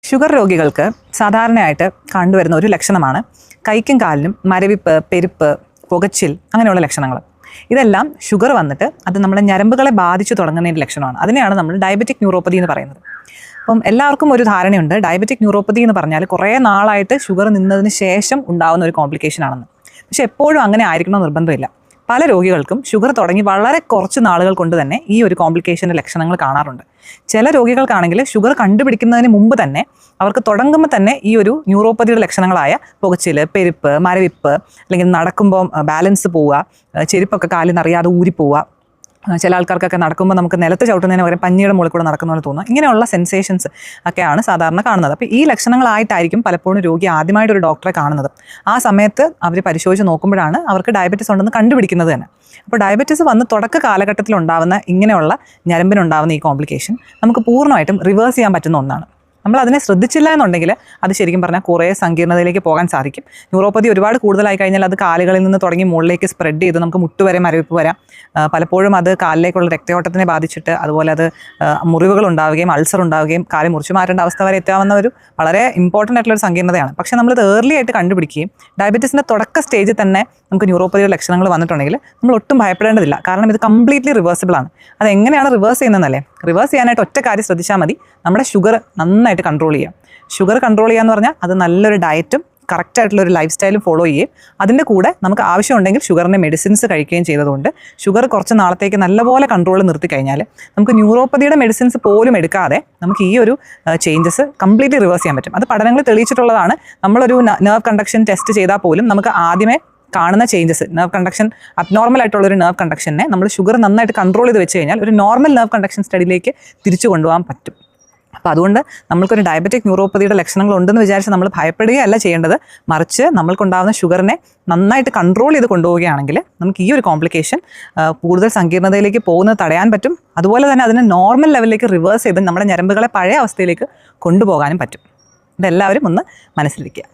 Sugar രോഗികൾക്ക് സാധാരണയായിട്ട് കണ്ടുവരുന്ന ഒരു ലക്ഷണമാണ് കൈക്കും കാലിനും മരവിപ്പ്, പെരുപ്പ്, പുകച്ചിൽ അങ്ങനെയുള്ള ലക്ഷണങ്ങൾ. ഇതെല്ലാം ഷുഗർ വന്നിട്ട് അത് നമ്മുടെ ഞരമ്പുകളെ ബാധിച്ചു തുടങ്ങുന്നതിൻ്റെ ലക്ഷണമാണ്. അതിനെയാണ് നമ്മൾ ഡയബറ്റിക് ന്യൂറോപ്പതി എന്ന് പറയുന്നത്. അപ്പം എല്ലാവർക്കും ഒരു ധാരണയുണ്ട് ഡയബറ്റിക് ന്യൂറോപ്പതി എന്ന് പറഞ്ഞാൽ കുറേ നാളായിട്ട് ഷുഗർ നിന്നതിന് ശേഷം ഉണ്ടാകുന്ന ഒരു കോംപ്ലിക്കേഷൻ ആണെന്ന്. പക്ഷെ എപ്പോഴും അങ്ങനെ ആയിരിക്കണമെന്ന് നിർബന്ധമില്ല. പല രോഗികൾക്കും ഷുഗർ തുടങ്ങി വളരെ കുറച്ച് നാളുകൾ കൊണ്ട് തന്നെ ഈ ഒരു കോംപ്ലിക്കേഷൻ്റെ ലക്ഷണങ്ങൾ കാണാറുണ്ട്. ചില രോഗികൾക്കാണെങ്കിൽ ഷുഗർ കണ്ടുപിടിക്കുന്നതിന് മുമ്പ് തന്നെ അവർക്ക് തുടങ്ങുമ്പോൾ തന്നെ ഈ ഒരു ന്യൂറോപ്പതിയുടെ ലക്ഷണങ്ങളായ പുകച്ചിൽ, പെരുപ്പ്, മരവിപ്പ്, അല്ലെങ്കിൽ നടക്കുമ്പോൾ ബാലൻസ് പോവുക, ചെരുപ്പൊക്കെ കാലിൽ നിറയാതെ ഊരിപ്പോവുക, ചില ആൾക്കാർക്കൊക്കെ നടക്കുമ്പോൾ നമുക്ക് നിലത്ത് ചവിട്ടുന്നതിന് പകരം പഞ്ഞിയുടെ മുകളിൽ കൂടെ നടക്കുന്ന പോലെ തോന്നുന്നു. ഇങ്ങനെയുള്ള സെൻസേഷൻസ് ഒക്കെയാണ് സാധാരണ കാണുന്നത്. അപ്പോൾ ഈ ലക്ഷണങ്ങളായിട്ടായിരിക്കും പലപ്പോഴും രോഗി ആദ്യമായിട്ടൊരു ഡോക്ടറെ കാണുന്നത്. ആ സമയത്ത് അവർ പരിശോധിച്ച് നോക്കുമ്പോഴാണ് അവർക്ക് ഡയബറ്റിസ് ഉണ്ടെന്ന് കണ്ടുപിടിക്കുന്നത് തന്നെ. അപ്പോൾ ഡയബറ്റിസ് വന്ന് തുടക്ക കാലഘട്ടത്തിൽ ഉണ്ടാകുന്ന ഇങ്ങനെയുള്ള ഞരമ്പിനുണ്ടാകുന്ന ഈ കോംപ്ലിക്കേഷൻ നമുക്ക് പൂർണ്ണമായിട്ടും റിവേഴ്സ് ചെയ്യാൻ പറ്റുന്ന ഒന്നാണ്. നമ്മൾ അതിനെ ശ്രദ്ധിച്ചില്ല എന്നുണ്ടെങ്കിൽ അത് ശരിക്കും പറഞ്ഞാൽ കുറേ സങ്കീർണതയിലേക്ക് പോകാൻ സാധിക്കും. ന്യൂറോപ്പതി ഒരുപാട് കൂടുതലായി കഴിഞ്ഞാൽ അത് കാലുകളിൽ നിന്ന് തുടങ്ങി മുകളിലേക്ക് സ്പ്രെഡ് ചെയ്ത് നമുക്ക് മുട്ടുവരെ മരവിപ്പ് വരാം. പലപ്പോഴും അത് കാലിലേക്കുള്ള രക്തയോട്ടത്തിനെ ബാധിച്ചിട്ട് അതുപോലെ അത് മുറിവുകൾ ഉണ്ടാവുകയും അൾസർ ഉണ്ടാവുകയും കാല് മുറിച്ചു മാറ്റേണ്ട അവസ്ഥ വരെ എത്താവുന്ന ഒരു വളരെ ഇമ്പോർട്ടൻ്റ് ആയിട്ടുള്ളൊരു സങ്കീർണതയാണ്. പക്ഷേ നമ്മളിത് ഏർലി ആയിട്ട് കണ്ടുപിടിക്കുകയും ഡയബറ്റീസിൻ്റെ തുടക്ക സ്റ്റേജിൽ തന്നെ നമുക്ക് ന്യൂറോപ്പതിയുടെ ലക്ഷണങ്ങൾ വന്നിട്ടുണ്ടെങ്കിൽ നമ്മൾ ഒട്ടും ഭയപ്പെടേണ്ടതില്ല. കാരണം ഇത് കംപ്ലീറ്റ്ലി റിവേഴ്സിബിൾ ആണ്. അതെങ്ങനെയാണ് റിവേഴ്സ് ചെയ്യുന്നതെന്നല്ലേ? റിവേഴ്സ് ചെയ്യാനായിട്ട് ഒറ്റ കാര്യം ശ്രദ്ധിച്ചാൽ മതി, നമ്മുടെ ഷുഗർ നന്നായിട്ട് കൺട്രോൾ ചെയ്യുക. ഷുഗർ കൺട്രോൾ ചെയ്യുക എന്ന് പറഞ്ഞാൽ അത് നല്ലൊരു ഡയറ്റും കറക്റ്റായിട്ടുള്ളൊരു ലൈഫ് സ്റ്റൈലും ഫോളോ ചെയ്യുകയും അതിൻ്റെ കൂടെ നമുക്ക് ആവശ്യമുണ്ടെങ്കിൽ ഷുഗറിൻ്റെ മെഡിസിൻസ് കഴിക്കുകയും ചെയ്തതുകൊണ്ട് ഷുഗർ കുറച്ച് നാളത്തേക്ക് നല്ലപോലെ കൺട്രോൾ നിർത്തി കഴിഞ്ഞാൽ നമുക്ക് ന്യൂറോപ്പതിയുടെ മെഡിസിൻസ് പോലും എടുക്കാതെ നമുക്ക് ഈ ഒരു ചേഞ്ചസ് കംപ്ലീറ്റ്ലി റിവേഴ്സ് ചെയ്യാൻ പറ്റും. അത് പഠനങ്ങൾ തെളിയിച്ചിട്ടുള്ളതാണ്. നമ്മളൊരു നെർവ് കണ്ടക്ഷൻ ടെസ്റ്റ് ചെയ്താൽ പോലും നമുക്ക് ആദ്യമേ കാണുന്ന ചേഞ്ചസ്, നെർവ് കണ്ടക്ഷൻ അബ്നോർമൽ ആയിട്ടുള്ളൊരു നെർവ് കണ്ടക്ഷനെ നമ്മൾ ഷുഗർ നന്നായിട്ട് കൺട്രോൾ ചെയ്ത് വെച്ച് കഴിഞ്ഞാൽ ഒരു നോർമൽ നെർവ് കണ്ടക്ഷൻ സ്റ്റഡിയിലേക്ക് തിരിച്ചു കൊണ്ടുപോകാൻ പറ്റും. അപ്പോൾ അതുകൊണ്ട് നമ്മൾക്കൊരു ഡയബറ്റിക് ന്യൂറോപ്പതിയുടെ ലക്ഷണങ്ങൾ ഉണ്ടെന്ന് വിചാരിച്ച് നമ്മൾ ഭയപ്പെടുകയല്ല ചെയ്യേണ്ടത്. മറിച്ച് നമ്മൾക്കുണ്ടാകുന്ന ഷുഗറിനെ നന്നായിട്ട് കൺട്രോൾ ചെയ്ത് കൊണ്ടുപോവുകയാണെങ്കിൽ നമുക്ക് ഈ ഒരു കോംപ്ലിക്കേഷൻ കൂടുതൽ സങ്കീർണതയിലേക്ക് പോകുന്നത് തടയാൻ പറ്റും. അതുപോലെ തന്നെ അതിനെ നോർമൽ ലെവലിലേക്ക് റിവേഴ്സ് ചെയ്ത് നമ്മുടെ ഞരമ്പുകളെ പഴയ അവസ്ഥയിലേക്ക് കൊണ്ടുപോകാനും പറ്റും. ഇതെല്ലാവരും ഒന്ന് മനസ്സിലിരിക്കുക.